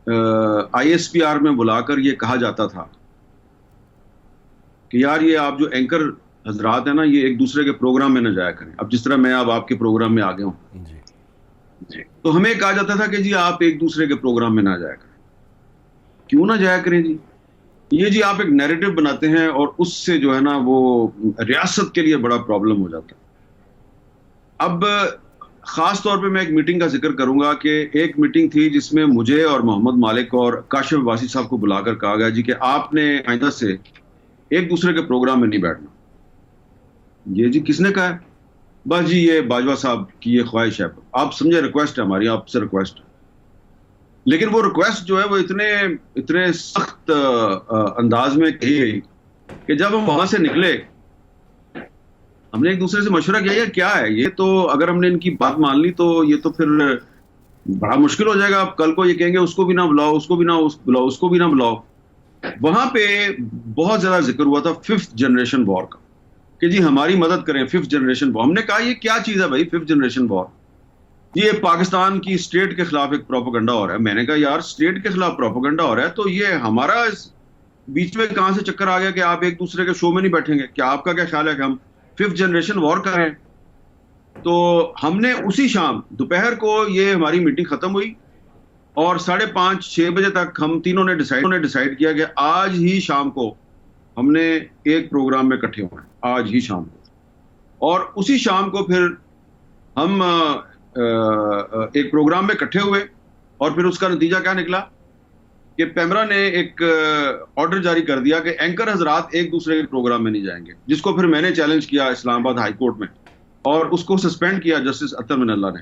ISPR میں بلا کر یہ کہا جاتا تھا کہ یار یہ آپ جو اینکر حضرات ہیں نا یہ ایک دوسرے کے پروگرام میں نہ جایا کریں. اب جس طرح میں اب آپ کے پروگرام میں آ گیا ہوں تو ہمیں کہا جاتا تھا کہ جی آپ ایک دوسرے کے پروگرام میں نہ جایا کریں. کیوں نہ جایا کریں جی؟ یہ جی آپ ایک نیریٹو بناتے ہیں اور اس سے جو ہے نا وہ ریاست کے لیے بڑا پرابلم ہو جاتا ہے. اب خاص طور پہ میں ایک میٹنگ کا ذکر کروں گا کہ ایک میٹنگ تھی جس میں مجھے اور محمد مالک اور کاشف عباسی صاحب کو بلا کر کہا گیا جی کہ آپ نے آئندہ سے ایک دوسرے کے پروگرام میں نہیں بیٹھنا. یہ جی کس نے کہا ہے؟ بس جی یہ باجوہ صاحب کی یہ خواہش ہے. آپ سمجھے ریکویسٹ ہے ہماری آپ سے ریکویسٹ ہے. لیکن وہ ریکویسٹ جو ہے وہ اتنے سخت انداز میں کہی گئی کہ جب ہم وہاں سے نکلے ہم نے ایک دوسرے سے مشورہ کیا یہ کیا ہے یہ تو اگر ہم نے ان کی بات مان لی تو یہ تو پھر بڑا مشکل ہو جائے گا. اب کل کو یہ کہیں گے اس کو بھی نہ بلاؤ اس کو بھی نہ بلاؤ اس کو بھی نہ بلاؤ. وہاں پہ بہت زیادہ ذکر ہوا تھا 5th جنریشن وار کا کہ جی ہماری مدد کریں 5th جنریشن وار. ہم نے کہا یہ کیا چیز ہے بھائی 5th جنریشن وار؟ یہ پاکستان کی اسٹیٹ کے خلاف ایک پروپیگنڈا ہو رہا ہے. میں نے کہا یار اسٹیٹ کے خلاف پروپیگنڈا ہو رہا ہے تو یہ ہمارا بیچ میں کہاں سے چکر آ گیا کہ آپ ایک دوسرے کے شو میں نہیں بیٹھیں گے؟ کیا آپ کا کیا خیال ہے کہ ہم 5th جنریشن وار کر رہے ہیں؟ تو ہم نے اسی شام دوپہر کو یہ ہماری میٹنگ ختم ہوئی اور 5:30 6 بجے تک ہم تینوں نے ڈیسائیڈ کیا کہ آج ہی شام کو ہم نے ایک پروگرام میں اکٹھے ہونا ہے آج ہی شام کو. اور اسی شام کو پھر ہم ایک پروگرام میں اکٹھے ہوئے اور پھر اس کا نتیجہ کیا نکلا کہ پیمرا نے ایک آرڈر جاری کر دیا کہ اینکر حضرات ایک دوسرے کے پروگرام میں نہیں جائیں گے, جس کو پھر میں نے چیلنج کیا اسلام آباد ہائی کورٹ میں اور اس کو سسپینڈ کیا جسٹس اطہر من اللہ نے.